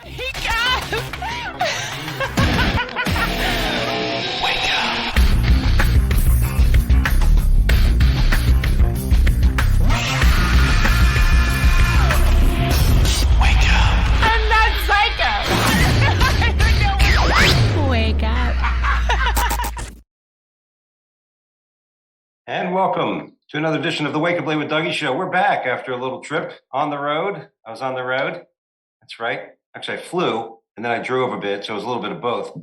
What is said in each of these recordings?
He got him. Wake up. Wake up. I'm not psycho. Wake up. And welcome to another edition of the Wake Up Late with Dougie show. We're back after a little trip on the road. I was on the road. That's right. Actually, I flew and then I drove a bit, so it was a little bit of both.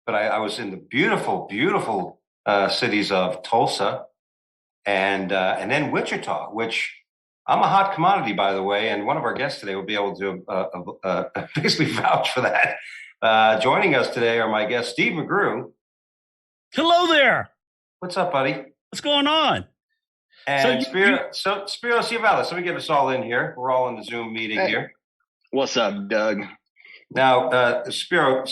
But I was in the beautiful, beautiful cities of Tulsa and then Wichita, which I'm a hot commodity, by the way. And one of our guests today will be able to basically vouch for that. Joining us today are my guest, Steve McGrew. Hello there. What's up, buddy? What's going on? And Spiro Siavelis. Let me get us all in here. We're all in the Zoom meeting here. What's up, Doug? Now, Spiro,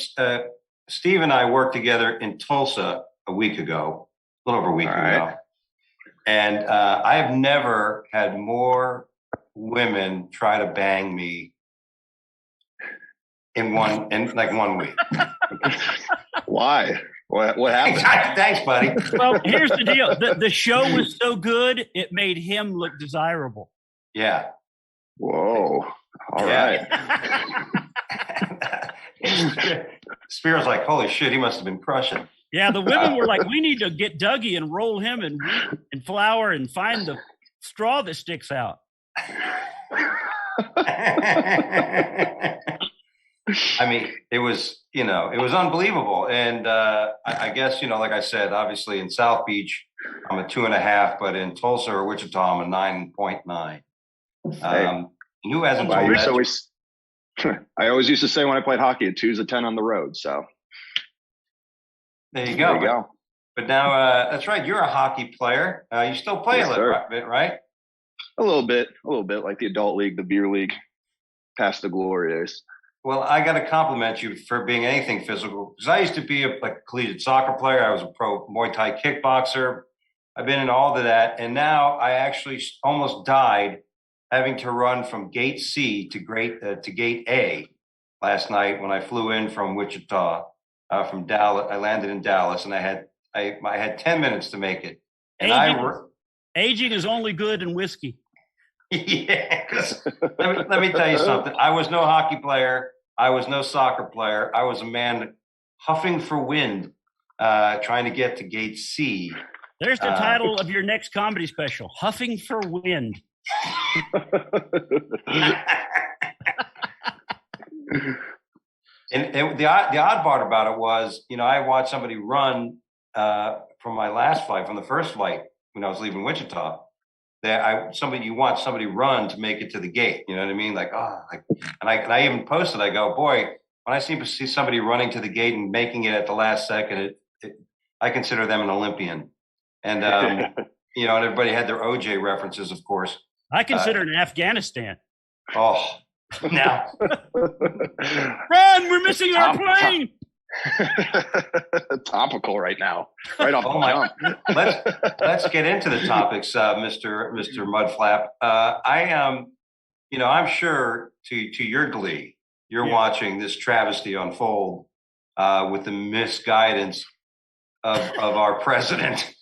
Steve and I worked together in Tulsa a week ago, a little over a week ago. And I have never had more women try to bang me in 1 week. Why? What happened? Thanks, buddy. Well, here's the deal. The show was so good, it made him look desirable. Yeah. Whoa. All right. Spiro's like, holy shit, he must have been crushing. Yeah, the women were like, we need to get Dougie and roll him and flour and find the straw that sticks out. I mean, it was unbelievable. And I guess, like I said, obviously in South Beach, I'm a 2.5, but in Tulsa or Wichita, I'm a 9.9. Who hasn't told that? I always used to say when I played hockey, a 2's a 10 on the road. So there you go. But now, that's right. You're a hockey player. You still play a little bit, right? A little bit, like the adult league, the beer league, past the glory days. Well, I got to compliment you for being anything physical, because I used to be a collegiate soccer player. I was a pro Muay Thai kickboxer. I've been in all of that. And now I actually almost died having to run from gate C to gate A last night when I flew in from Wichita, from Dallas. I landed in Dallas and I had 10 minutes to make it. And aging is only good in whiskey. Yeah, let me tell you something. I was no hockey player. I was no soccer player. I was a man huffing for wind, trying to get to gate C. There's the title of your next comedy special, Huffing for Wind. And the odd part about it was, I watched somebody run from my last flight, from the first flight when I was leaving Wichita. You watch somebody run to make it to the gate. You know what I mean? And I even posted. I go, boy, when I see somebody running to the gate and making it at the last second, I consider them an Olympian. And and everybody had their OJ references, of course. I consider it in Afghanistan. Oh, now run! We're missing our plane. Topical right now. Right off my let's get into the topics, Mr. Mudflap. I'm sure to your glee, you're watching this travesty unfold with the misguidance of our president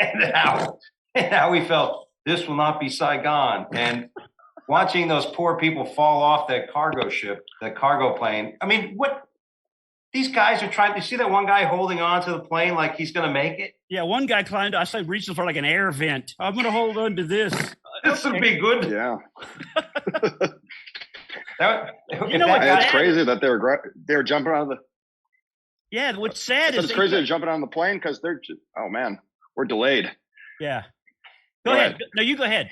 and how we felt this will not be Saigon, and watching those poor people fall off that cargo ship, that cargo plane. I mean, what? These guys are trying to see that one guy holding on to the plane like he's going to make it. Yeah, one guy climbed. I said, reaching for like an air vent. I'm going to hold on to this. This would be good. Yeah. It's crazy that they were jumping out of the. Yeah, what's sad is it's crazy they're jumping on the plane because they're just, oh man, we're delayed. Yeah. Go ahead. No, you go ahead.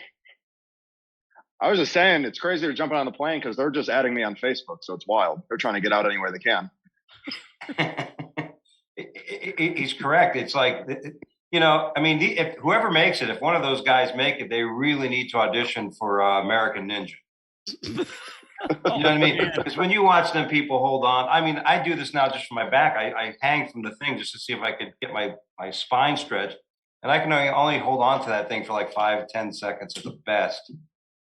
I was just saying it's crazy they're jumping on the plane because they're just adding me on Facebook, so it's wild. They're trying to get out any way they can. He's correct. It's like, if whoever makes it, if one of those guys make it, they really need to audition for American Ninja. You know what I mean? Because when you watch them people hold on, I do this now just for my back. I hang from the thing just to see if I could get my spine stretched. And I can only hold on to that thing for like 5-10 seconds at the best.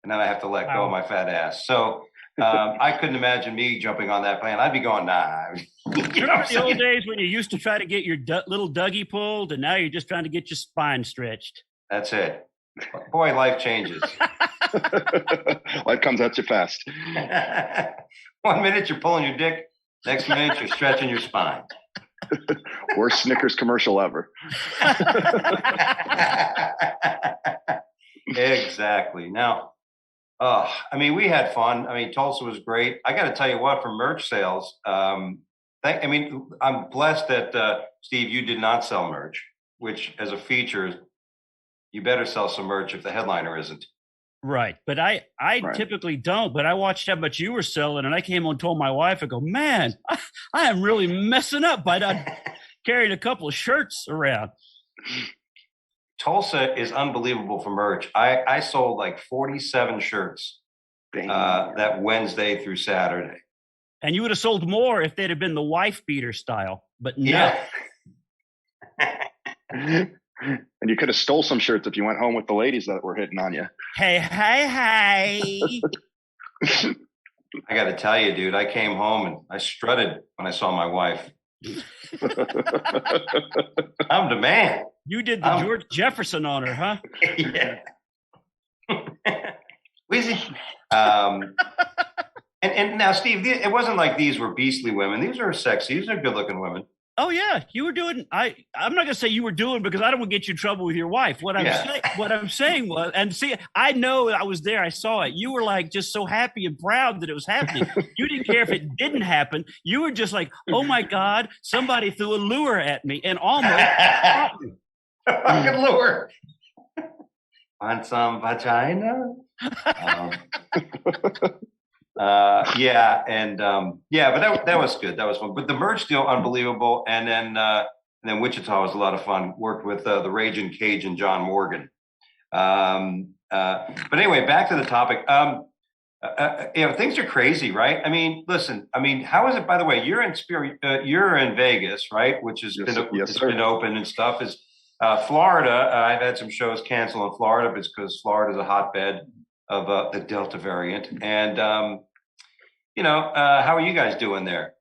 And then I have to let go of my fat ass. So I couldn't imagine me jumping on that plane. I'd be going, nah. You know what I'm The old saying? days when you used to try to get your little Dougie pulled, and now you're just trying to get your spine stretched. That's it. Boy, life changes. Life comes at you fast. 1 minute you're pulling your dick. Next minute you're stretching your spine. Worst Snickers commercial ever. Exactly. Now, I mean, we had fun. I mean, Tulsa was great. I got to tell you what, for merch sales, I'm blessed that, Steve, you did not sell merch, which as a feature, you better sell some merch if the headliner isn't. Right. But I Right. typically don't, but I watched how much you were selling, and I came home and told my wife, I go, man, I am really messing up by not carrying a couple of shirts around. Tulsa is unbelievable for merch. I sold like 47 shirts that Wednesday through Saturday. And you would have sold more if they'd have been the wife beater style, but no. Yeah. And you could have stole some shirts if you went home with the ladies that were hitting on you. Hey. I got to tell you, dude, I came home and I strutted when I saw my wife. I'm the man. You did the George Jefferson on her, huh? Yeah. Wheezy. And now, Steve, it wasn't like these were beastly women. These are sexy. These are good-looking women. Oh yeah, you were doing. I'm not gonna say you were doing because I don't want to get you in trouble with your wife. What I'm saying was, and see, I know I was there. I saw it. You were like just so happy and proud that it was happening. You didn't care if it didn't happen. You were just like, oh my God, somebody threw a lure at me and almost caught me. Fucking lure. Want some vagina? But that was good. That was fun. But the merch deal, unbelievable. And then Wichita was a lot of fun. Worked with the Raging Cajun John Morgan. But anyway, back to the topic. Things are crazy, right? I mean, listen. I mean, how is it? By the way, you're in Spiro, you're in Vegas, right? Which has been open and stuff. Is Florida? I've had some shows cancel in Florida because Florida is a hotbed of the Delta variant. And how are you guys doing there?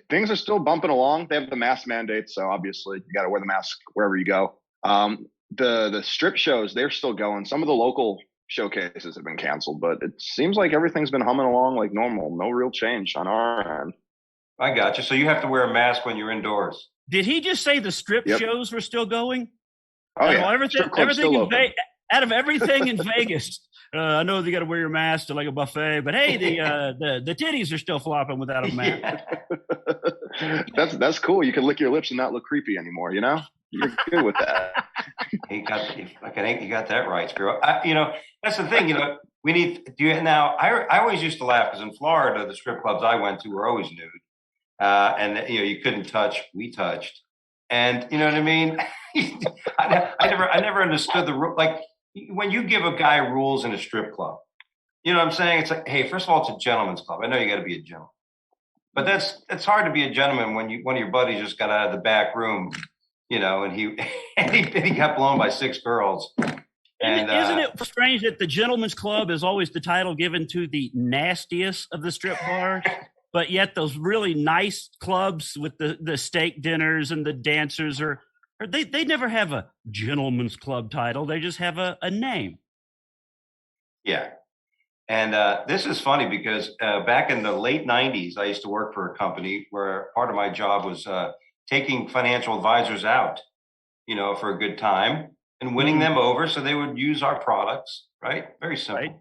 Things are still bumping along. They have the mask mandates, so obviously you got to wear the mask wherever you go. The strip shows, they're still going. Some of the local showcases have been canceled, but it seems like everything's been humming along like normal. No real change on our end. I got you. So you have to wear a mask when you're indoors. Did he just say the strip shows were still going? Oh yeah, Out of everything in Vegas, I know you got to wear your mask to like a buffet, but hey, the titties are still flopping without a mask. Yeah. That's cool. You can lick your lips and not look creepy anymore. You know, you're good with that. You got that right, Spiro. That's the thing. I always used to laugh because in Florida, the strip clubs I went to were always nude, and you couldn't touch. We touched. And you know what I mean? I never understood the rule. Like when you give a guy rules in a strip club, you know what I'm saying? It's like, hey, first of all, it's a gentleman's club. I know you got to be a gentleman, but it's hard to be a gentleman when one of your buddies just got out of the back room, and he got blown by 6 girls. And isn't it strange that the gentleman's club is always the title given to the nastiest of the strip bars? But yet those really nice clubs with the steak dinners and the dancers they never have a gentleman's club title. They just have a name. Yeah. And this is funny because back in the late 90s, I used to work for a company where part of my job was taking financial advisors out, for a good time and winning them over so they would use our products, right? Very simple. Right.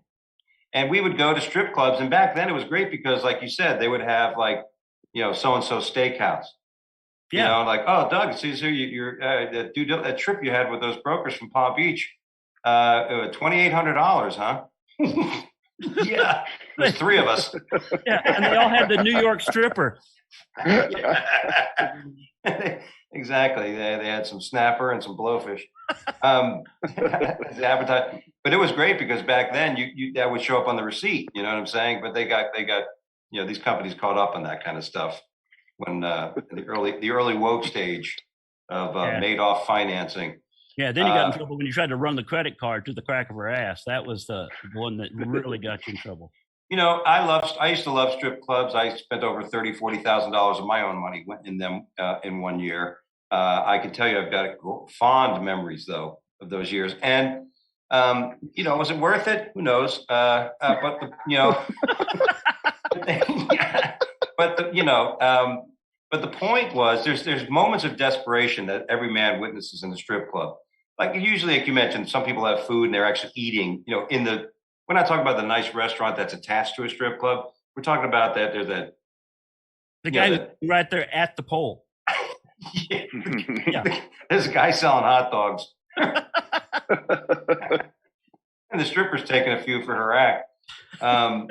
And we would go to strip clubs. And back then it was great because, like you said, they would have so-and-so steakhouse. Yeah. Like, oh, Doug, it says here you're that trip you had with those brokers from Palm Beach, $2,800, huh? Yeah. There's 3 of us. Yeah. And they all had the New York stripper. Exactly. They had some snapper and some blowfish. The appetite. But it was great because back then you that would show up on the receipt, you know what I'm saying? But they got these companies caught up on that kind of stuff when the early woke stage of Madoff financing. Yeah, then you got in trouble when you tried to run the credit card through the crack of her ass. That was the one that really got you in trouble. You know, I used to love strip clubs. I spent over $40,000 of my own money went in them in one year. I can tell you, I've got fond memories though of those years. And you know, was it worth it? Who knows? But you know, but the point was, there's moments of desperation that every man witnesses in the strip club. Like usually, like you mentioned, some people have food and they're actually eating. You know, we're not talking about the nice restaurant that's attached to a strip club. We're talking about that. There's that. The guy right there at the pole. Yeah. There's a guy selling hot dogs. And the stripper's taking a few for her act. But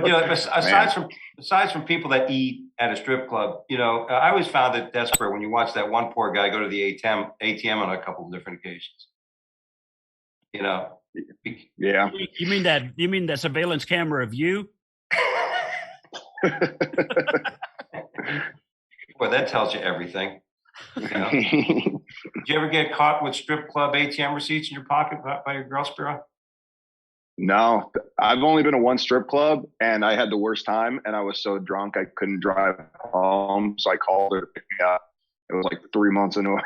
you know, aside from people that eat at a strip club, you know, I always found it desperate when you watch that one poor guy go to the ATM on a couple of different occasions. You know. Yeah. You mean that surveillance camera of you? Well, that tells you everything. You know? Did you ever get caught with strip club ATM receipts in your pocket by your girl, Spiro? No, I've only been to one strip club, and I had the worst time, and I was so drunk I couldn't drive home, so I called her to pick me up. It was like 3 months into a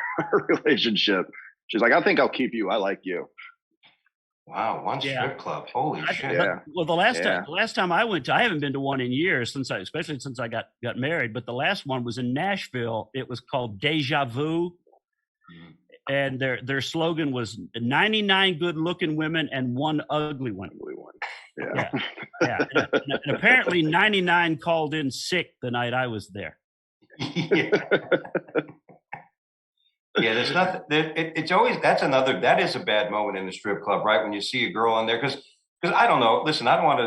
relationship. She's like, "I think I'll keep you. I like you." Wow, one strip club. Holy shit. Yeah. Well, the last time I went to, I haven't been to one in years especially since I got married. But the last one was in Nashville. It was called Deja Vu, and their slogan was 99 good-looking women and one ugly one. Yeah. And apparently 99 called in sick the night I was there. Yeah, there's nothing. It's always that is a bad moment in the strip club, right? When you see a girl in there, because I don't know. Listen, I don't want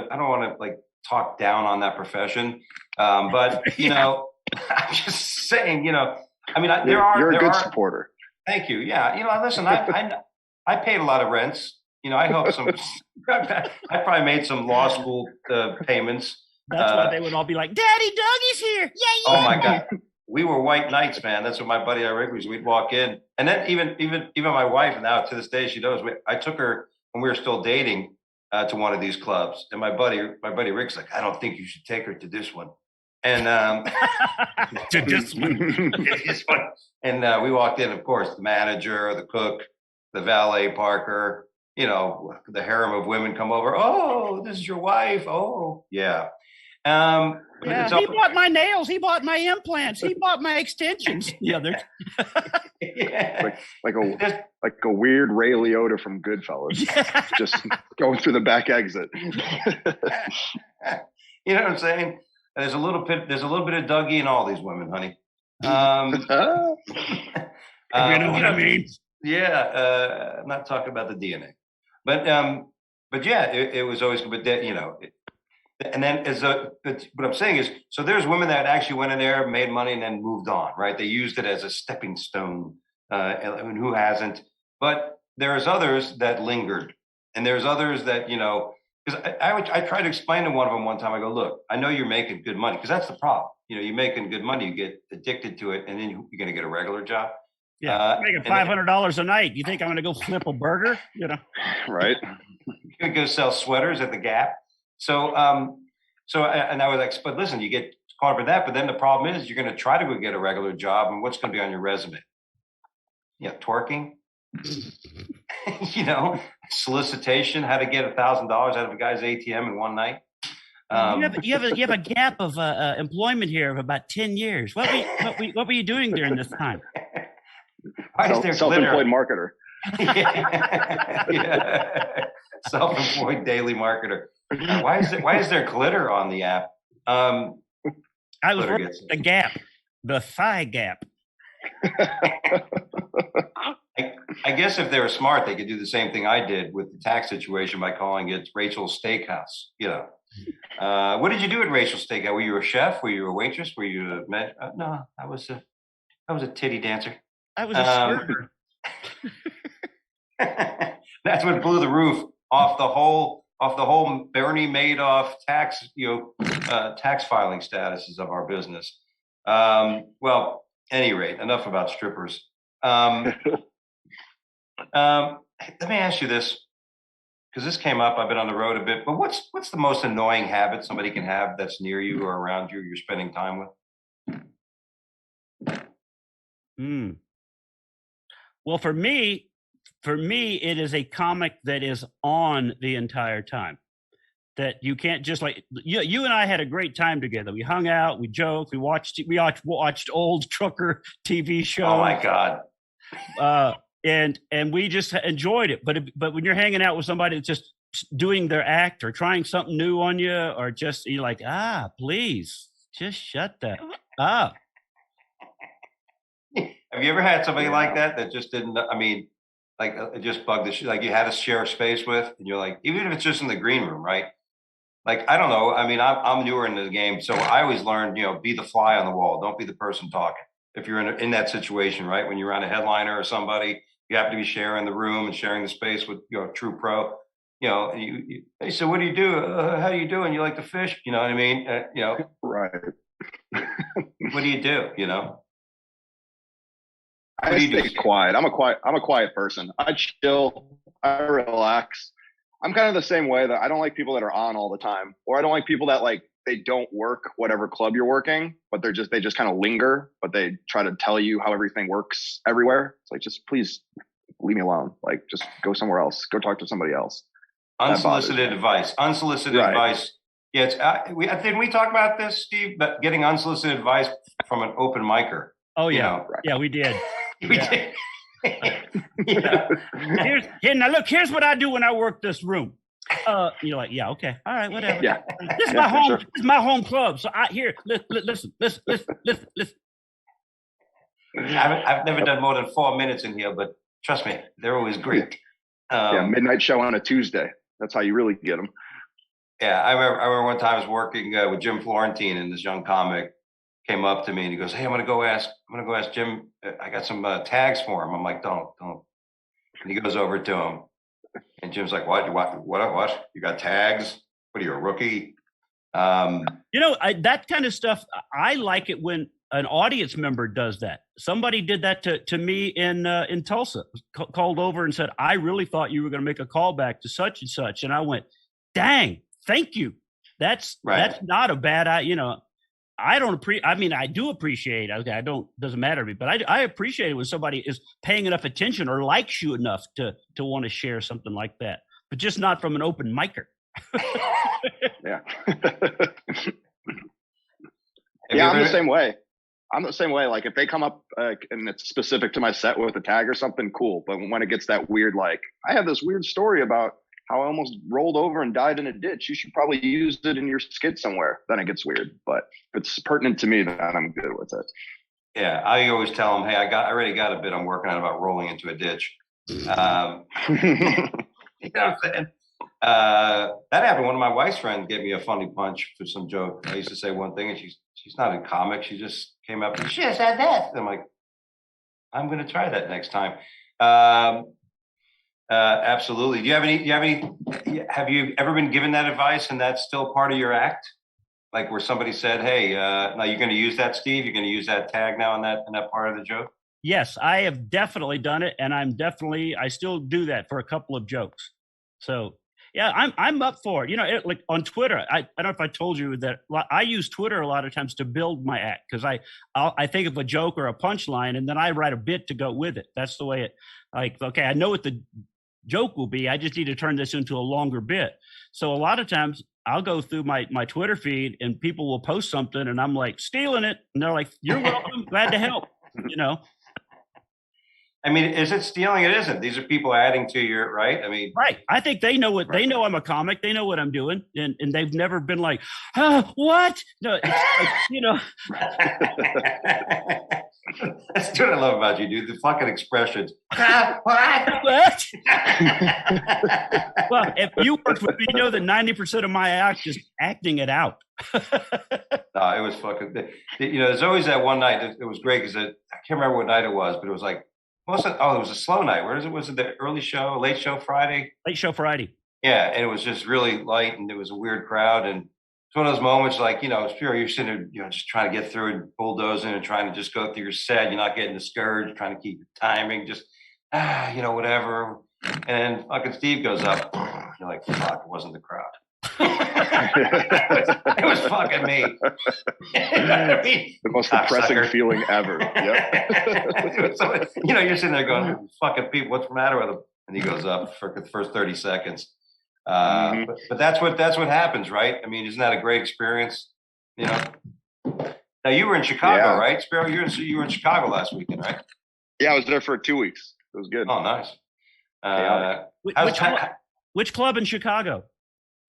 to like talk down on that profession, but you know, I'm just saying, you know, I mean, you're a good supporter. Thank you. Yeah, you know, listen, I paid a lot of rents. You know, I helped some. I probably made some law school payments. That's why they would all be like, "Daddy, Dougie's here!" Yeah. Oh my God. We were white knights, man. That's what my buddy was. We'd walk in, and then even my wife now to this day, she knows. I took her when we were still dating to one of these clubs, and my buddy Rick's like, "I don't think you should take her to this one." And to this one, and we walked in. Of course, the manager, the cook, the valet Parker. You know, the harem of women come over. "Oh, this is your wife." "Oh, yeah." Yeah, he bought my nails. He bought my implants. He bought my extensions. Yeah, they're like a weird Ray Liotta from Goodfellas, just going through the back exit. You know what I'm saying? There's a little bit of Dougie in all these women, honey. You know what I mean? Yeah, I'm not talking about the DNA, but yeah, it was always good. But you know. And then what I'm saying is, so there's women that actually went in there, made money, and then moved on, right? They used it as a stepping stone. And who hasn't? But there's others that lingered, and there's others that, you know, because I tried to explain to one of them one time. I go, "Look, I know you're making good money, because that's the problem. You know, you're making good money, you get addicted to it, and then you're going to get a regular job. Yeah, making $500 a night. You think I'm going to go flip a burger? You know, right? You're going to go sell sweaters at the Gap." So I was like, "But listen, you get caught for that. But then the problem is, you're going to try to go get a regular job, and what's going to be on your resume? Yeah, twerking, you know, solicitation, how to get $1,000 out of a guy's ATM in one night." You have a gap of employment here of about 10 years. What were you doing during this time? Why is there self-employed marketer? Yeah. Self-employed daily marketer. Why is there glitter on the app? I was working the Gap, the thigh gap. I guess if they were smart, they could do the same thing I did with the tax situation by calling it Rachel's Steakhouse. You know, what did you do at Rachel's Steakhouse? Were you a chef? Were you a waitress? Were you a no? I was a titty dancer. I was a server. That's what blew the roof off the whole Bernie Madoff tax filing statuses of our business. Well, at any rate, enough about strippers. Let me ask you this, because this came up. I've been on the road a bit, but what's the most annoying habit somebody can have that's near you or around you, you're spending time with? Well, for me, it is a comic that is on the entire time. That you can't just like you and I had a great time together. We hung out, we joked, we watched old trucker TV shows. Oh my God. And we just enjoyed it. But when you're hanging out with somebody that's just doing their act or trying something new on you, or just you're like, please just shut that up. Have you ever had somebody like that just didn't? I mean, like it just bugged the shit. Like you had to share a space with, and you're like, even if it's just in the green room, right? Like, I don't know. I mean, I'm newer in the game, so I always learned, be the fly on the wall. Don't be the person talking. If you're in that situation, right? When you're around a headliner or somebody, you have to be sharing the room and sharing the space with a true pro. Hey, so what do you do? How do you do? And you like to fish? You know what I mean? Right. What do you do? I stay quiet. I'm a quiet person. I chill. I relax. I'm kind of the same way that I don't like people that are on all the time, or I don't like people that they don't work whatever club you're working, but they just kind of linger, but they try to tell you how everything works everywhere. It's like, just please leave me alone. Like, just go somewhere else. Go talk to somebody else. Unsolicited advice. Unsolicited advice. Yeah, didn't we talk about this, Steve? But getting unsolicited advice from an open micer. Oh yeah, yeah, we did. We did. Yeah. Here's what I do when I work this room. You're like, yeah, okay, all right, whatever. Yeah. This is my home. Sure. This is my home club. So listen. I've never done more than 4 minutes in here, but trust me, they're always great. Midnight show on a Tuesday. That's how you really get them. Yeah, I remember one time I was working with Jim Florentine, and this young comic came up to me and he goes, "Hey, I'm gonna go ask Jim. I got some tags for him." I'm like, "Don't." And he goes over to him, and Jim's like, "What? You got tags? What are you, a rookie?" That kind of stuff. I like it when an audience member does that. Somebody did that to me in Tulsa. Called over and said, "I really thought you were going to make a callback to such and such," and I went, "Dang, thank you. That's not a bad I do appreciate it. Okay, doesn't matter to me, but I appreciate it when somebody is paying enough attention or likes you enough to want to share something like that, but just not from an open micer. Yeah. Yeah, I'm the same way. Like if they come up and it's specific to my set with a tag or something, cool. But when it gets that weird, like I have this weird story about how I almost rolled over and died in a ditch. You should probably use it in your skit somewhere. Then it gets weird. But if it's pertinent to me, then I'm good with it. Yeah, I always tell them, "Hey, I already got a bit I'm working on about rolling into a ditch." You know what I'm saying? That happened. One of my wife's friends gave me a funny punch for some joke. I used to say one thing, and she's not a comic. She just came up and she said that. And I'm like, I'm going to try that next time. Absolutely. Have you ever been given that advice and that's still part of your act? Like where somebody said, "Hey, now you're going to use that, Steve? You're going to use that tag now in that part of the joke?" Yes, I have definitely done it. And I still do that for a couple of jokes. So yeah, I'm up for it. Like on Twitter, I don't know if I told you that I use Twitter a lot of times to build my act, because I think of a joke or a punchline and then I write a bit to go with it. That's the way okay, I know what the joke will be. I just need to turn this into a longer bit. So a lot of times I'll go through my Twitter feed and people will post something and I'm like, stealing it. And they're like, "You're welcome. Glad to help." I mean, is it stealing? It isn't. These are people adding to your, right? I mean, right. I think they know they know I'm a comic. They know what I'm doing. And they've never been like, what? No, it's That's what I love about you, dude. The fucking expressions. What? Well, if you worked with me, you know that 90% of my act is acting it out. No, it was fucking, there's always that one night. It was great because I can't remember what night it was, but it was like, it was a slow night. Where is it? Was it the early show, late show Friday? Late show Friday. Yeah, and it was just really light, and it was a weird crowd. And it's one of those moments like, Spiro, you're sitting there, just trying to get through and bulldozing and trying to just go through your set. You're not getting discouraged, trying to keep the timing. whatever. And then fucking Steve goes up. You're like, fuck, it wasn't the crowd. It was fucking me. I mean, the most depressing feeling ever. Yep. So, you're sitting there going, fucking people, what's the matter with him? And he goes up for the first 30 seconds. But that's what happens, right? I mean, isn't that a great experience? Now you were in Chicago, right? Spiro, you were in Chicago last weekend, right? Yeah, I was there for 2 weeks. It was good. Oh, nice. Which club in Chicago?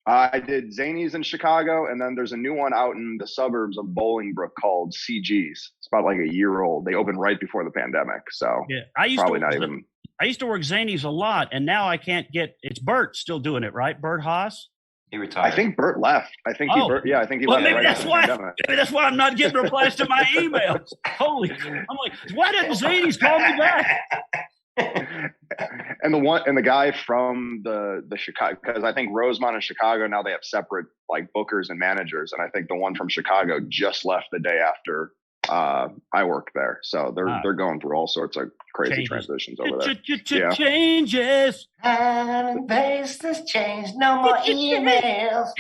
I did Zanies in Chicago, and then there's a new one out in the suburbs of Bolingbrook called CG's. It's about like a year old. They opened right before the pandemic, so yeah, I used to work Zanies a lot, and now I can't get. It's Bert still doing it, right? Bert Haas. He retired. I think Bert left. I think he left. Maybe right that's why. Maybe that's why I'm not getting replies to my emails. Holy! I'm like, why didn't Zanies call me back? And the guy from the Chicago, because I think Rosemont and Chicago now they have separate like bookers and managers, and I think the one from Chicago just left the day after I worked there, so they're going through all sorts of crazy transitions over there. Changes. This change. No more emails.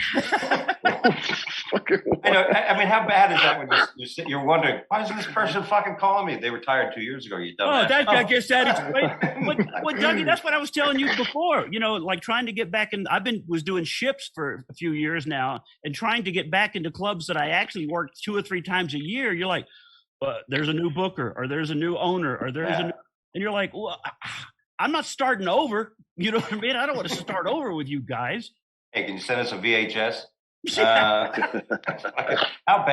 I mean, how bad is that when you're wondering, why isn't this person fucking calling me? They retired 2 years ago. You dumbass. I guess that explains. But Dougie, that's what I was telling you before. Like trying to get back in. Was doing ships for a few years now, and trying to get back into clubs that I actually worked 2 or 3 times a year. You're like, there's a new booker, or there's a new owner, or there's a new, and you're like, well, I'm not starting over. You know what I mean? I don't want to start over with you guys. Hey, can you send us a VHS? How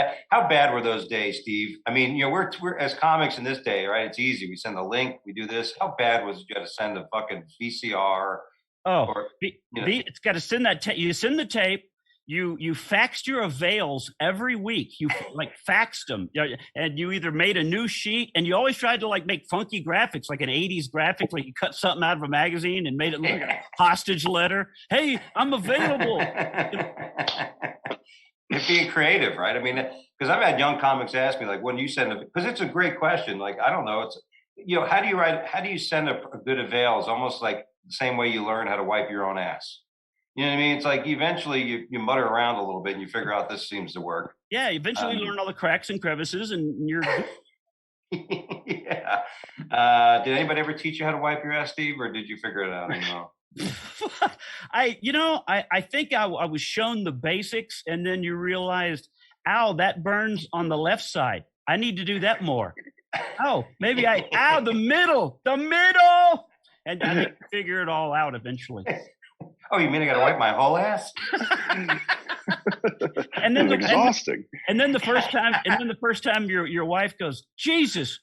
bad were those days, Steve? I mean, we're as comics in this day, right? It's easy. We send the link, we do this. How bad was it? You got to send a fucking VCR? It's got to send that. You send the tape. You faxed your avails every week. You faxed them, and you either made a new sheet, and you always tried to make funky graphics, like an 80s graphic, like you cut something out of a magazine and made it look like a hostage letter. Hey, I'm available. You're being creative, right? I mean, because I've had young comics ask me, like, when you send because it's a great question. Like, I don't know. It's, how do you send a good avail? It's almost like the same way you learn how to wipe your own ass. You know what I mean? It's like eventually you mutter around a little bit and you figure out this seems to work. Yeah, eventually you learn all the cracks and crevices and you're Yeah. Did anybody ever teach you how to wipe your ass, Steve, or did you figure it out? I think I was shown the basics, and then you realized, ow, that burns on the left side. I need to do that more. Oh, maybe the middle. And I think figure it all out eventually. Oh, you mean I got to wipe my whole ass? And then exhausting. And then the first time your wife goes, Jesus,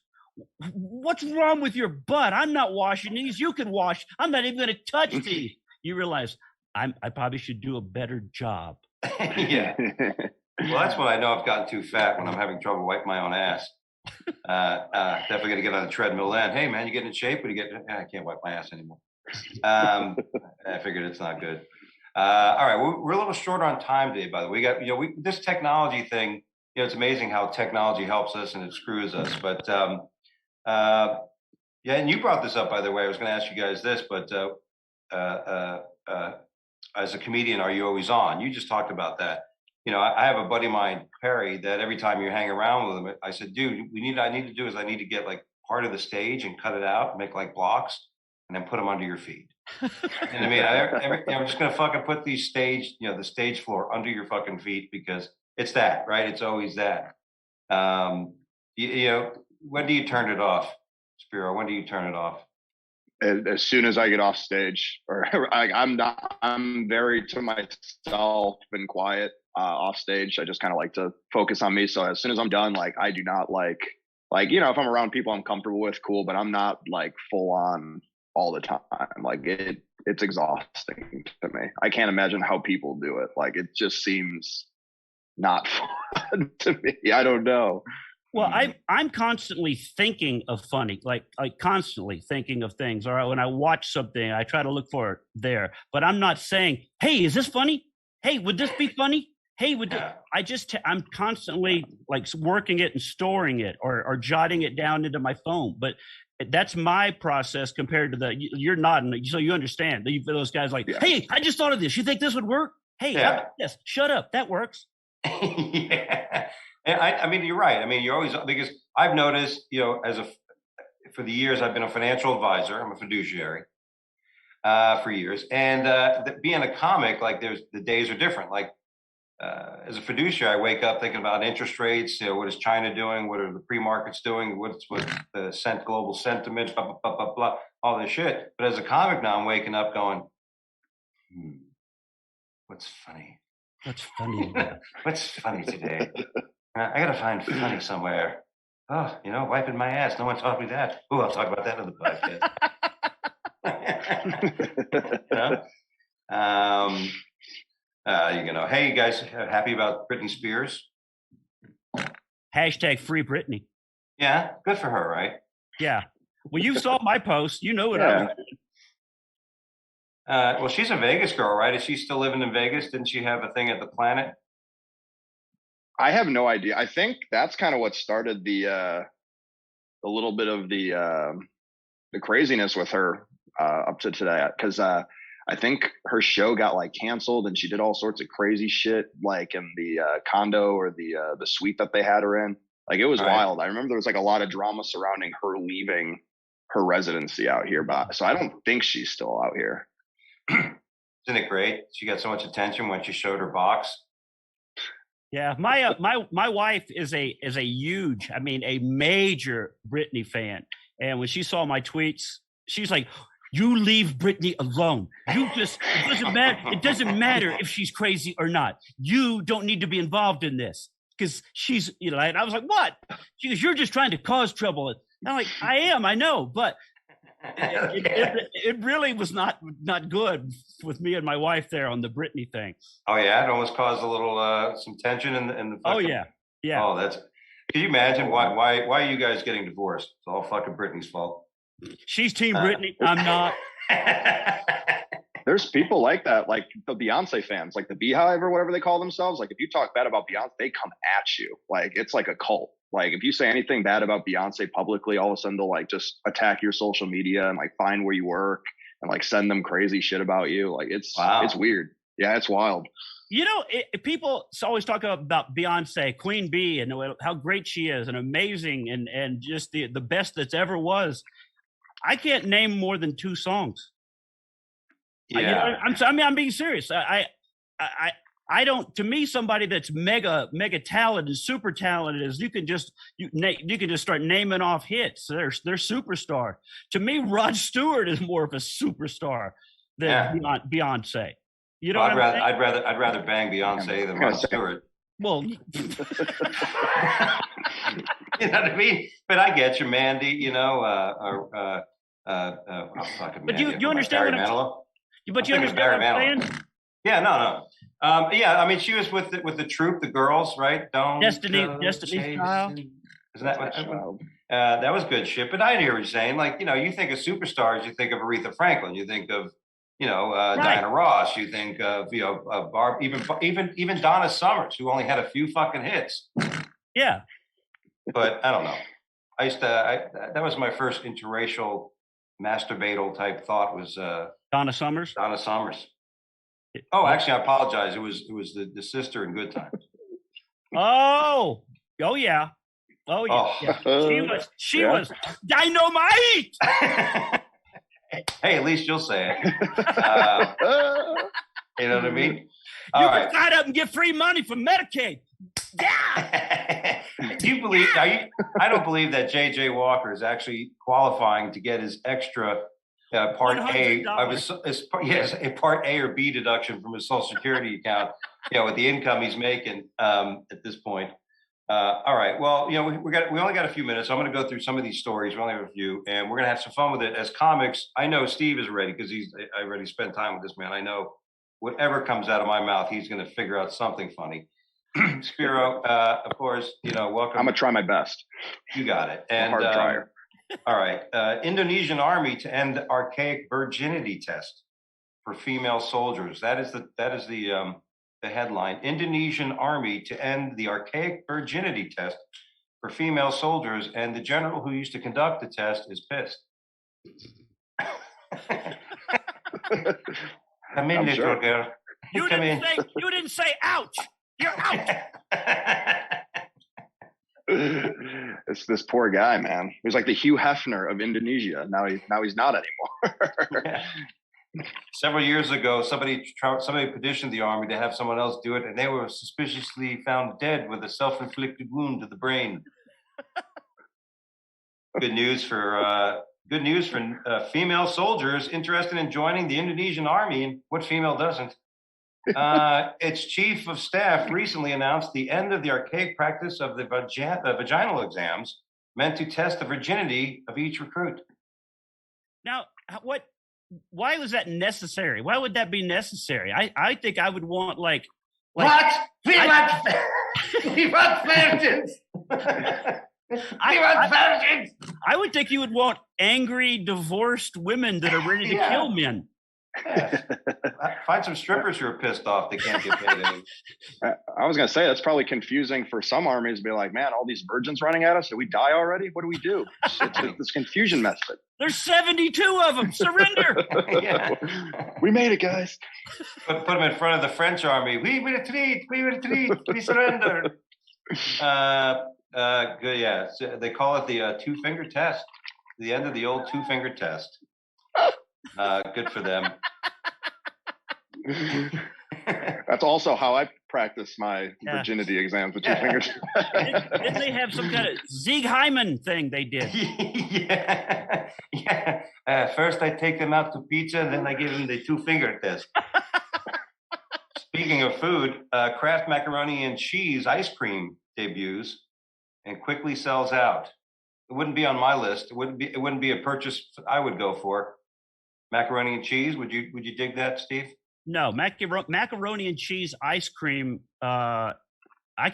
what's wrong with your butt? I'm not washing these. You can wash. I'm not even going to touch these. You realize I probably should do a better job. Yeah. Well, that's when I know I've gotten too fat, when I'm having trouble wiping my own ass. Definitely going to get on the treadmill then. Hey, man, you getting in shape? Or I can't wipe my ass anymore. I figured it's not good. All right, we're a little short on time today, by the way. We got, this technology thing, it's amazing how technology helps us and it screws us. But and you brought this up, by the way. I was going to ask you guys this, but as a comedian, are you always on? You just talked about that. I have a buddy of mine, Perry, that every time you hang around with him, I said, dude, I need to get like part of the stage and cut it out, make like blocks, and then put them under your feet. And I mean, I'm just going to fucking put the stage floor under your fucking feet, because it's that, right? It's always that. When do you turn it off, Spiro? When do you turn it off? As soon as I get off stage, or I'm very to myself and quiet off stage. I just kind of like to focus on me. So as soon as I'm done, I do not if I'm around people I'm comfortable with, cool, but I'm not full on all the time. It's exhausting to me. I can't imagine how people do it. It just seems not fun to me. I don't know. Well, I'm constantly thinking of funny, constantly thinking of things. All right, when I watch something, I try to look for it there. But I'm not saying, hey, is this funny? Hey, would this be funny? Hey, Yeah. I'm constantly like working it and storing it or jotting it down into my phone. But that's my process compared to you're nodding. So you understand those guys like, Yeah. hey, I just thought of this. You think this would work? Hey, how about this? Shut up. That works. Yeah. And I mean, you're right. I mean, you're always, because I've noticed, for the years I've been a financial advisor, I'm a fiduciary for years. And being a comic, like the days are different. Like as a fiduciary, I wake up thinking about interest rates, what is China doing? What are the pre-markets doing? What's the global sentiment, blah, blah, blah, blah, blah, all this shit. But as a comic now, I'm waking up going, what's funny? What's funny? What's funny today? I gotta find funny somewhere. Oh, wiping my ass. No one taught me that. Oh, I'll talk about that in the podcast. Hey, you guys, happy about Britney Spears? Hashtag free Britney. Yeah, good for her, right? Yeah. Well, you saw my post. You know what I was. Well, she's a Vegas girl, right? Is she still living in Vegas? Didn't she have a thing at the Planet? I have no idea. I think that's kind of what started the little bit of the craziness with her up to today, because I think her show got like canceled and she did all sorts of crazy shit, like in the condo or the suite that they had her in. Like, it was wild. I remember there was like a lot of drama surrounding her leaving her residency out here, so I don't think she's still out here. Isn't it great? She got so much attention when she showed her box. Yeah, my wife is a huge, I mean, a major Britney fan, and when she saw my tweets, she's like, "You leave Britney alone. It doesn't matter if she's crazy or not. You don't need to be involved in this because she's, And I was like, "What?" She goes, "You're just trying to cause trouble." And I'm like, "I am, I know, but." It really was not good with me and my wife there on the Britney thing. Oh yeah, it almost caused a little some tension in the. Fucking, oh yeah. Oh, can you imagine why are you guys getting divorced? It's all fucking Britney's fault. She's team Britney. I'm not. There's people like that, like the Beyonce fans, like the Beehive or whatever they call themselves. Like, if you talk bad about Beyonce, they come at you. Like, it's like a cult. Like, if you say anything bad about Beyonce publicly, all of a sudden they'll like just attack your social media and like find where you work and like send them crazy shit about you. Like, it's weird. Yeah, it's wild. People always talk about Beyonce, Queen Bee, and how great she is and amazing and just the best that's ever was. I can't name more than 2 songs. Yeah, I'm being serious. I don't. To me, somebody that's mega talented, super talented, is you can just start naming off hits. They're superstar. To me, Rod Stewart is more of a superstar than Beyonce. You know, I'd rather bang Beyonce than Rod Stewart. Well, you know what I mean. But I get you, Mandy. But you understand what I'm saying. But you understand what I'm saying. Yeah, no. Yeah, I mean, she was with the troupe, the girls, right? Destiny Style. Isn't that what? That was good shit. But I hear what you're saying. Like, you think of superstars, you think of Aretha Franklin, you think of, Diana Ross, you think of, Barb, even Donna Summers, who only had a few fucking hits. Yeah. But I don't know. That was my first interracial masturbatal type thought was Donna Summers. Donna Summers. Oh, actually, I apologize. It was the sister in Good Times. Oh yeah. She was dynamite. Hey, at least you'll say it. You know what I mean? You can sign up and get free money from Medicaid. Yeah. Do you believe? I don't believe that J.J. Walker is actually qualifying to get his extra Part A of a Part A or B deduction from his Social Security account. With the income he's making at this point. All right. Well, we only got a few minutes. So I'm going to go through some of these stories. We only have a few, and we're going to have some fun with it. As comics, I know Steve is ready because I already spent time with this man. I know whatever comes out of my mouth, he's going to figure out something funny. Spiro, of course, welcome. I'm going to try my best. You got it. And hard trier. All right. Indonesian army to end archaic virginity test for female soldiers. That is the the headline, Indonesian Army to end the archaic virginity test for female soldiers, and the general who used to conduct the test is pissed. Come in, I'm little sure. girl. You Come in. didn't say ouch. You're out. It's this poor guy, man. He was like the Hugh Hefner of Indonesia. Now he's not anymore. Several years ago, somebody petitioned the army to have someone else do it, and they were suspiciously found dead with a self-inflicted wound to the brain. Good news for female soldiers interested in joining the Indonesian army. And what female doesn't? Its chief of staff recently announced the end of the archaic practice of the vaginal exams meant to test the virginity of each recruit. Now, why was that necessary? Why would that be necessary? I think I would want like what? We want virgins. We want virgins. I would think you would want angry, divorced women that are ready to kill men. Yeah. Find some strippers who are pissed off they can't get paid any. I was gonna say that's probably confusing for some armies to be like, man, all these virgins running at us, did we die already? What do we do? It's this confusion method. There's 72 of them. Surrender. Yeah. We made it, guys. Put them in front of the French army. We retreat. We retreat. We surrender. Good. Yeah. So they call it the two-finger test. The end of the old two-finger test. Good for them. That's also how I practice my virginity exams with two fingers. Didn't they have some kind of Sieg Heimann thing they did? Yeah. First I take them out to pizza, and then I give them the two-finger test. Speaking of food, Kraft Macaroni and Cheese ice cream debuts and quickly sells out. It wouldn't be on my list. It wouldn't be a purchase I would go for. Macaroni and cheese. Would you dig that, Steve? No, macaroni and cheese ice cream. I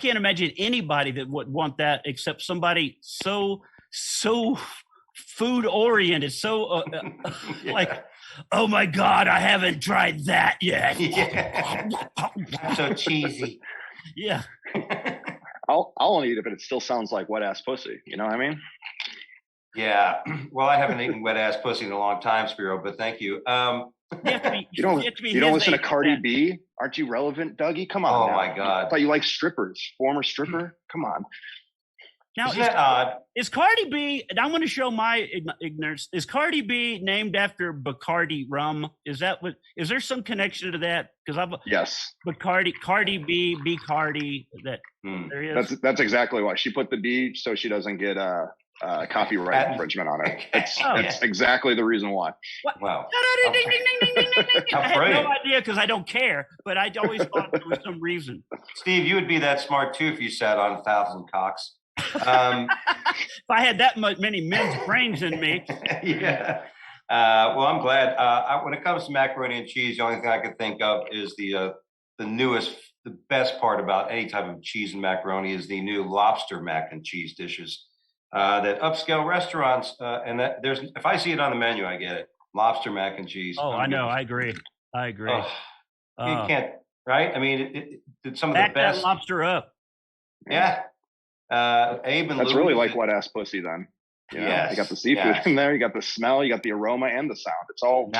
can't imagine anybody that would want that except somebody so food oriented. So like, oh my God, I haven't tried that yet. Yeah. So cheesy. Yeah. I'll eat it, but it still sounds like wet ass pussy. You know what I mean? Yeah. Well, I haven't eaten wet ass pussy in a long time, Spiro, but thank you. You don't listen to Cardi B? Aren't you relevant, Dougie? Come on. Oh now. my God. I thought you liked strippers. Former stripper? Come on. Now, Isn't that odd? Is Cardi B, and I'm going to show my ignorance, is Cardi B named after Bacardi rum? Is there some connection to that? Because yes. Cardi B, Cardi, there he is. That's exactly why. She put the B so she doesn't get copyright infringement on it. It's exactly the reason why. What? Wow. I had no idea because I don't care, but I always thought there was some reason. Steve, you would be that smart too if you sat on 1,000 cocks. If I had that many men's brains in me. Yeah. Well, I'm glad. When it comes to macaroni and cheese, the only thing I can think of is the best part about any type of cheese and macaroni is the new lobster mac and cheese dishes. That upscale restaurants, and that if I see it on the menu, I get it. Lobster mac and cheese. Oh, I know. I agree. You can't, right? I mean, it's some of back the best. that lobster up. Yeah. Abe and that's Lou, really like wet ass pussy then. Yeah. You got the seafood in there, you got the smell, you got the aroma and the sound. It's all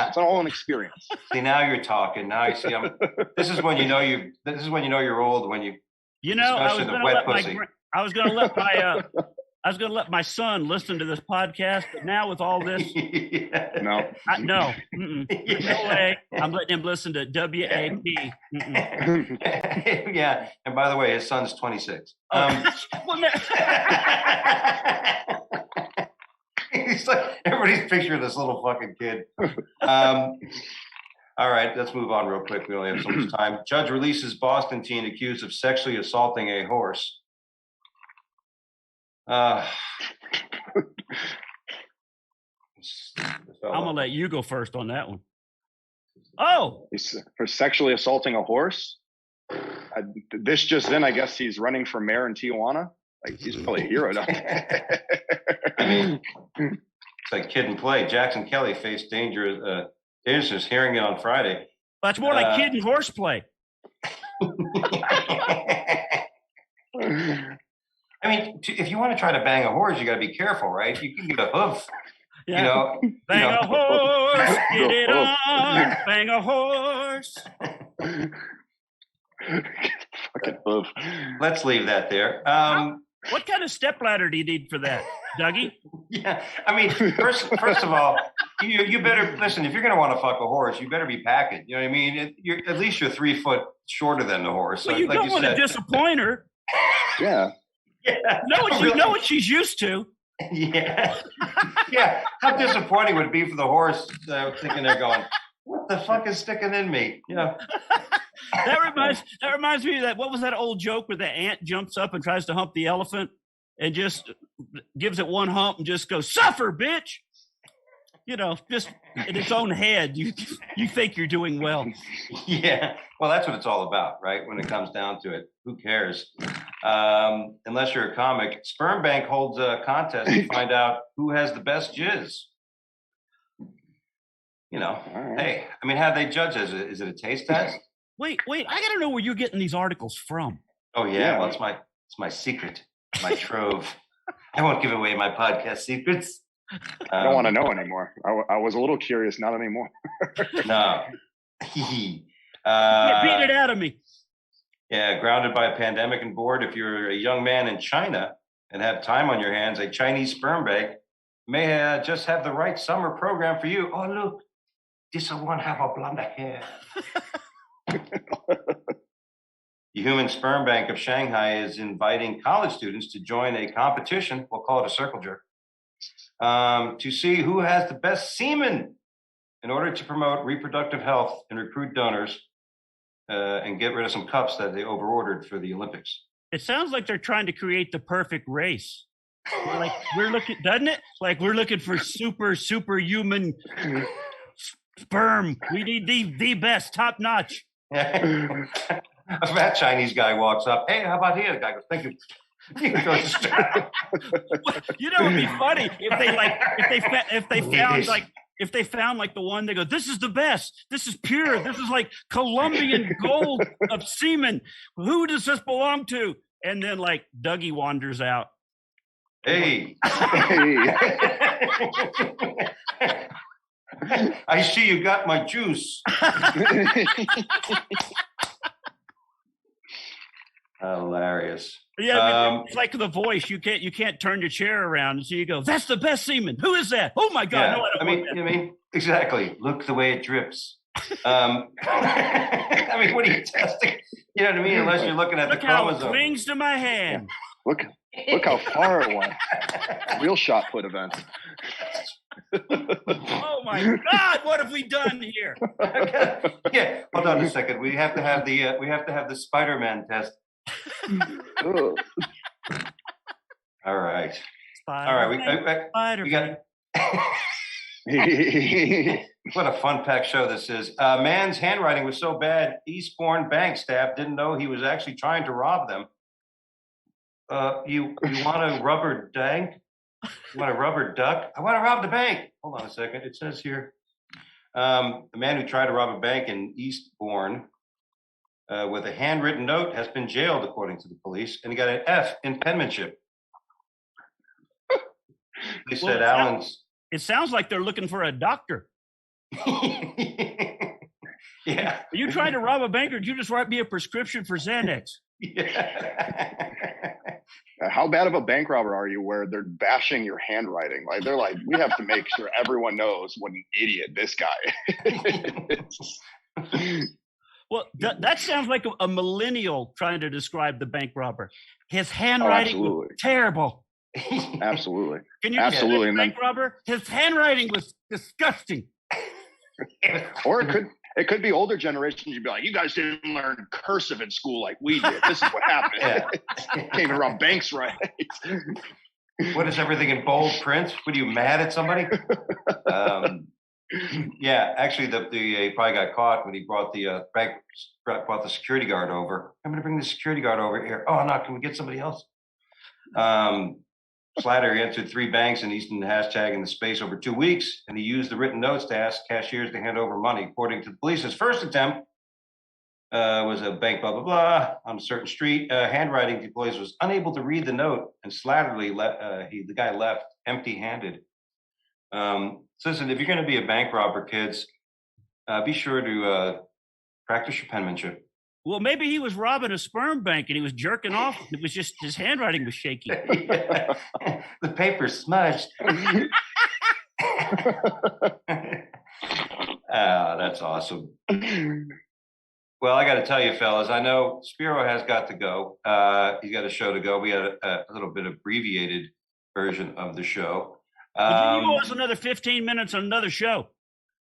an experience. See, now you're talking. Now you see this is when you know you're old, when you I was going to let my son listen to this podcast, but now with all this, no way. I'm letting him listen to WAP. Yeah, and by the way, his son's 26. He's like, everybody's picturing this little fucking kid. All right, let's move on real quick. We only have so much time. Judge releases Boston teen accused of sexually assaulting a horse. I'm gonna let you go first on that one. Oh, for sexually assaulting a horse. This just in, I guess he's running for mayor in Tijuana. Like he's probably a hero down there. I mean, it's like Kid and Play. Jackson Kelly faced dangerous hearing it on Friday. That's more like kid and horseplay. I mean, if you want to try to bang a horse, you got to be careful, right? You can get a hoof. Yeah. Bang a horse, get it on. Bang a horse. Fucking hoof. Let's leave that there. What kind of stepladder do you need for that, Dougie? Yeah, I mean, first of all, you better listen. If you're going to want to fuck a horse, you better be packing. You know what I mean? You're at least 3 foot shorter than the horse. Well, you like don't want to disappoint her. Yeah. Yeah, You know what she's used to. Yeah, yeah. How disappointing would it be for the horse thinking they're going, "What the fuck is sticking in me?" You know. That reminds me of that. What was that old joke where the ant jumps up and tries to hump the elephant and just gives it one hump and just goes, "Suffer, bitch." You know, just in its own head, you think you're doing well. Yeah, well, that's what it's all about, right? When it comes down to it, who cares? Unless you're a comic. Sperm Bank holds a contest to find out who has the best jizz. You know, hey, I mean, how do they judge it? Is it a taste test? Wait, I gotta know where you're getting these articles from. Oh yeah, well, it's my secret, my trove. I won't give away my podcast secrets. I don't want to know anymore. I was a little curious, not anymore. No. Beat it out of me. Yeah, grounded by a pandemic and bored. If you're a young man in China and have time on your hands, a Chinese sperm bank may just have the right summer program for you. Oh, look, this one have a blonde hair. The Human Sperm Bank of Shanghai is inviting college students to join a competition. We'll call it a circle jerk. To see who has the best semen in order to promote reproductive health and recruit donors and get rid of some cups that they overordered for the Olympics. It sounds like they're trying to create the perfect race. We're looking, doesn't it? Like we're looking for superhuman sperm. We need the best, top notch. That Chinese guy walks up. Hey, how about here? The guy goes, "Thank you." He goes, you know, it'd be funny if they found like the one. They go, "This is the best. This is pure. This is like Colombian gold of semen. Who does this belong to?" And then like Dougie wanders out. Hey. I see you got my juice. Hilarious. Yeah, I mean, it's like The Voice. You can't turn your chair around, and so you go, "That's the best semen. Who is that? Oh my God!" Yeah, no, I mean, exactly. Look the way it drips. I mean, what are you testing? You know what I mean? Unless you're looking at the chromosome. How it clings to my hand. Look how far it went. Real shot put event. Oh my God! What have we done here? Yeah, hold on a second. We have to have the Spider-Man test. All right. We got. What a fun-packed show this is. Man's handwriting was so bad, Eastbourne bank staff didn't know he was actually trying to rob them. You want a rubber dank? You want a rubber duck? I want to rob the bank. Hold on a second. It says here, the man who tried to rob a bank in Eastbourne with a handwritten note has been jailed, according to the police, and he got an F in penmanship. They said Allen's. It sounds like they're looking for a doctor. Yeah. Are you trying to rob a bank, or did you just write me a prescription for Xanax? Yeah. How bad of a bank robber are you where they're bashing your handwriting? Like they're like, we have to make sure everyone knows what an idiot this guy is. Well, that sounds like a millennial trying to describe the bank robber. His handwriting was terrible. Absolutely. Can you absolutely the bank robber? His handwriting was disgusting. Or it could be older generations. You'd be like, you guys didn't learn cursive in school like we did. This is what happened. Yeah. Can't even run banks right. What is everything in bold print? What are you mad at somebody? Yeah, actually, he probably got caught when he brought the brought the security guard over. I'm going to bring the security guard over here. Oh no, can we get somebody else? Slatter entered 3 banks in Easton hashtag in the space over 2 weeks, and he used the written notes to ask cashiers to hand over money. According to the police, his first attempt was a bank, blah, blah, blah, on a certain street. Handwriting employees was unable to read the note, and slatterly, the guy left empty-handed. So listen, if you're going to be a bank robber, kids, be sure to practice your penmanship. Well, maybe he was robbing a sperm bank and he was jerking off. It was just his handwriting was shaky. Yeah. The paper's smudged. Oh, that's awesome. Well, I got to tell you, fellas, I know Spiro has got to go. He's got a show to go. We had a little bit abbreviated version of the show. But you owe us another 15 minutes on another show.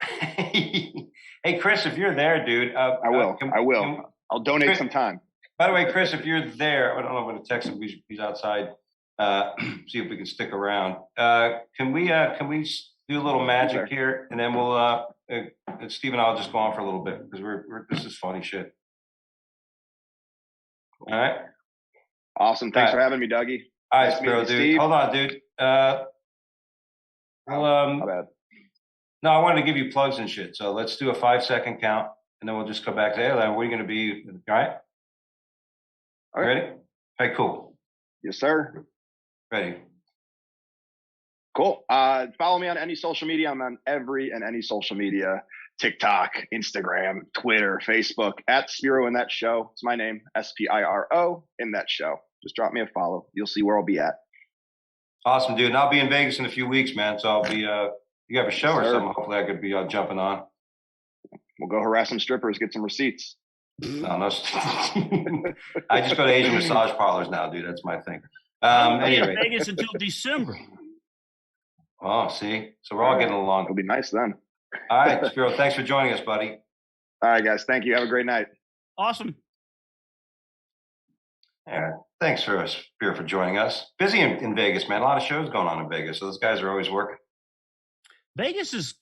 Hey, Chris, if you're there, dude. I will. I'll donate some time. By the way, Chris, if you're there, I don't know, I'm going to text him. He's outside. See if we can stick around. Can we do a little magic here, and then we'll Steve and I'll just go on for a little bit because this is funny shit. All right. Awesome. Thanks for having me, Dougie. All right, Spiro, dude. Steve. Hold on, dude. My bad. No, I wanted to give you plugs and shit. So let's do a 5-second count, and then we'll just go back to, hey, where are you going to be? All right. All right. Ready? All right, cool. Yes, sir. Ready. Cool. Follow me on any social media. I'm on every and any social media: TikTok, Instagram, Twitter, Facebook, at Spiro in that show. It's my name, Spiro in that show. Just drop me a follow. You'll see where I'll be at. Awesome, dude. And I'll be in Vegas in a few weeks, man. So I'll be, you have a show or something. Hopefully I could be jumping on. We'll go harass some strippers, get some receipts. No. I just go to Asian massage parlors now, dude. That's my thing. Anyway. In Vegas until December. Oh, see? So we're all getting along. It'll be nice then. All right, Spiro, thanks for joining us, buddy. All right, guys. Thank you. Have a great night. Awesome. Yeah, thanks Spiro for joining us. Busy in Vegas, man. A lot of shows going on in Vegas. So those guys are always working. Vegas is,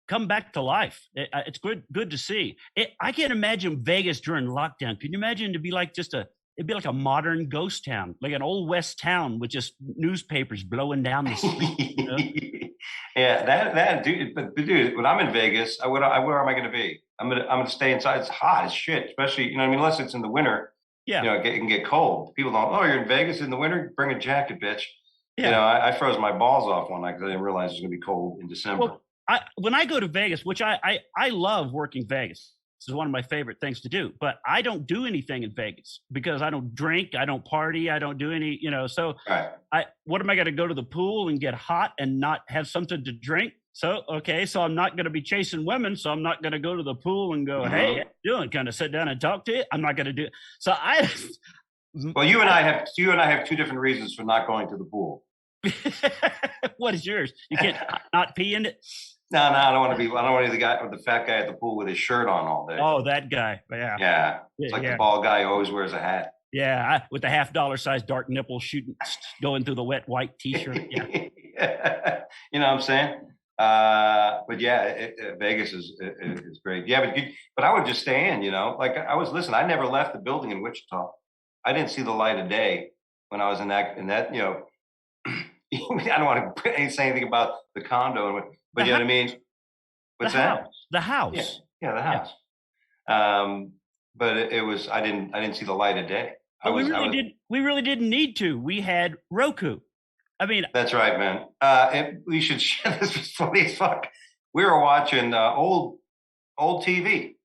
come back to life. It's good to see. I can't imagine Vegas during lockdown. Can you imagine to be like it'd be like a modern ghost town, like an old West town with just newspapers blowing down the street. Yeah, that dude. But dude, when I'm in Vegas, where am I going to be? I'm gonna stay inside. It's hot as shit, especially unless it's in the winter. Yeah, it can get cold. People don't. Oh, you're in Vegas in the winter? Bring a jacket, bitch. Yeah. I froze my balls off one night because I didn't realize it was going to be cold in December. Well, when I go to Vegas, which I love working Vegas. This is one of my favorite things to do, but I don't do anything in Vegas because I don't drink, I don't party, I don't do any, so right. What am I going to go to the pool and get hot and not have something to drink? So I'm not going to be chasing women. So I'm not going to go to the pool and go, hey, how you doing? Kind of sit down and talk to you. I'm not going to do it. So well, you and I have two different reasons for not going to the pool. What is yours? You can't not pee in it? No, I don't want to be the guy with the fat guy at the pool with his shirt on all day. Oh, that guy. Yeah. Yeah. It's like the bald guy who always wears a hat. Yeah. With the $half size dark nipple going through the wet white t-shirt. Yeah. You know what I'm saying? But yeah, Vegas is great. Yeah, but I would just stay in, like I never left the building in Wichita. I didn't see the light of day when I was in that, I don't want to say anything about the condo, but you know what I mean? What's that? The house. Yeah, the house. Yeah. But it was, I didn't see the light of day. We really didn't need to. We had Roku. I mean, that's right, man. We should share this. Was funny as fuck. We were watching old TV,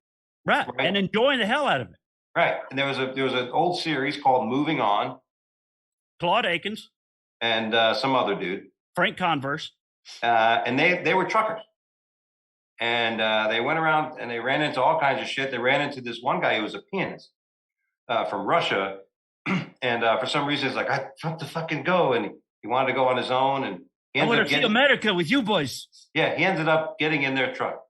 right, and enjoying the hell out of it. Right, and there was an old series called Moving On. Claude Akins and some other dude, Frank Converse, and they were truckers, and they went around and they ran into all kinds of shit. They ran into this one guy who was a pianist from Russia, and for some reason, he's like, I have to fucking go, and he wanted to go on his own, and he ended up getting America with you boys. Yeah, he ended up getting in their truck,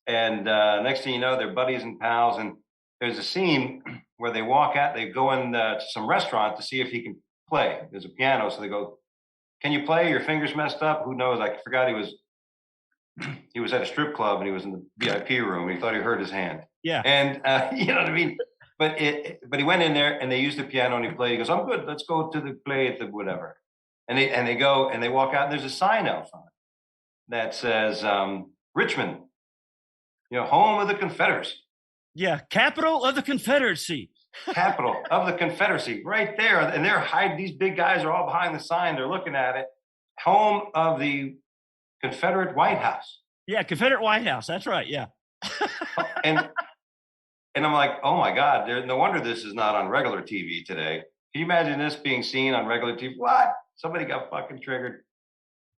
and next thing you know, they're buddies and pals. And there's a scene where they go in to some restaurant to see if he can play. There's a piano, so they go, "Can you play? Your finger's messed up." Who knows? I forgot he was at a strip club and he was in the VIP room. He thought he hurt his hand. Yeah, and you know what I mean. But he went in there and they used the piano and he played. He goes, "I'm good. Let's go to the play at the whatever." And they go and they walk out and there's a sign out front that says Richmond, home of the Confederacy. Yeah, capital of the Confederacy. Capital of the Confederacy, right there. And they're hiding. These big guys are all behind the sign. They're looking at it. Home of the Confederate White House. Yeah, Confederate White House. That's right. Yeah. and I'm like, oh my God, no wonder this is not on regular TV today. Can you imagine this being seen on regular TV? What? Somebody got fucking triggered.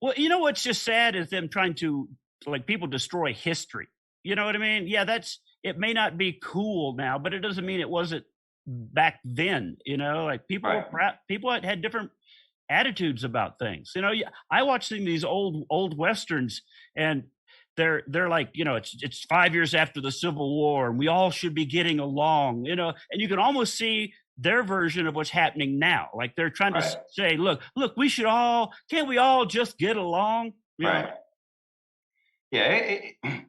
Well, you know what's just sad is them trying to, like, people destroy history. You know what I mean? Yeah, it may not be cool now, but it doesn't mean it wasn't back then. You know, like people had different attitudes about things. You know, I watched these old westerns, and they're like, you know, it's 5 years after the Civil War, and we all should be getting along. You know, and you can almost see their version of what's happening now. Like they're trying to say, look, can't we all just get along? You know? Yeah,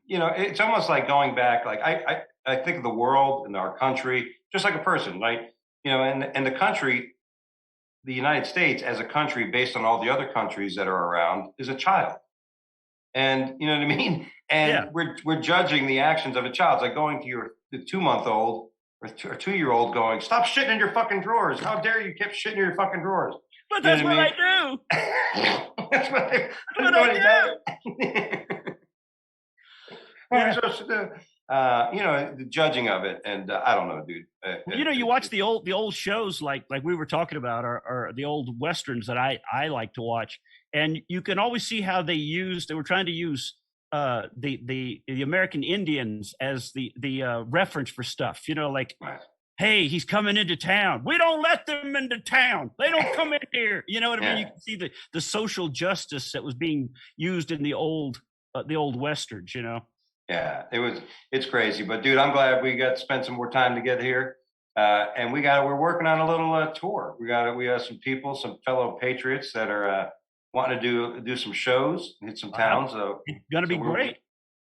you know, it's almost like going back. Like I think of the world and our country just like a person, right? You know, and the country, the United States as a country, based on all the other countries that are around, is a child. And you know what I mean? And we're judging the actions of a child. It's like going to the 2-month-old or 2-year-old going, stop shitting in your fucking drawers. How dare you keep shitting in your fucking drawers? But that's what I do. That's what I do. What are we supposed to do? You know, the judging of it, and I don't know, dude. You know, you watch the old shows like we were talking about, or the old westerns that I like to watch, and you can always see how they were trying to use the American Indians as the reference for stuff. You know, like, hey, he's coming into town. We don't let them into town. They don't come in here. You know what I mean? You can see the social justice that was being used in the old westerns. You know. Yeah, it's crazy, but dude, I'm glad we got to spend some more time together here. And we're working on a little tour. We have some people, some fellow patriots that are wanting to do some shows, hit some towns. So it's gonna be great.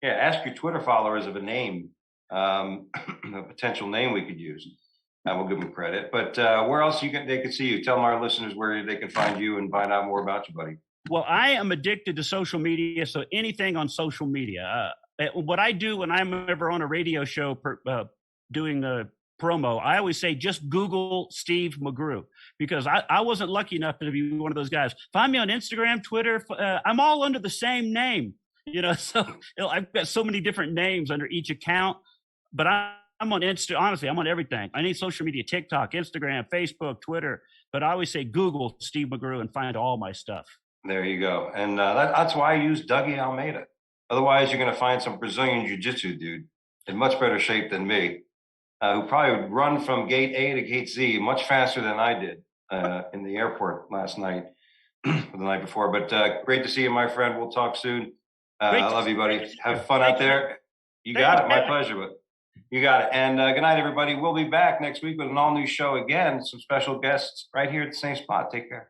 Yeah, ask your Twitter followers of a name, a potential name we could use. We'll give them credit. But where else they can see you? Tell our listeners where they can find you and find out more about you, buddy. Well, I am addicted to social media, so anything on social media. What I do when I'm ever on a radio show doing a promo, I always say, just Google Steve McGrew, because I wasn't lucky enough to be one of those guys. Find me on Instagram, Twitter. I'm all under the same name, you know, so I've got so many different names under each account, but I'm on honestly, I'm on everything. I need social media, TikTok, Instagram, Facebook, Twitter, but I always say Google Steve McGrew and find all my stuff. There you go. And that's why I use Dougie Almeida. Otherwise, you're going to find some Brazilian jiu-jitsu dude in much better shape than me, who probably would run from gate A to gate Z much faster than I did in the airport last night or the night before. But great to see you, my friend. We'll talk soon. I love you, buddy. Have fun out there. You got it. My pleasure. But you got it. And good night, everybody. We'll be back next week with an all-new show again. Some special guests right here at the same spot. Take care.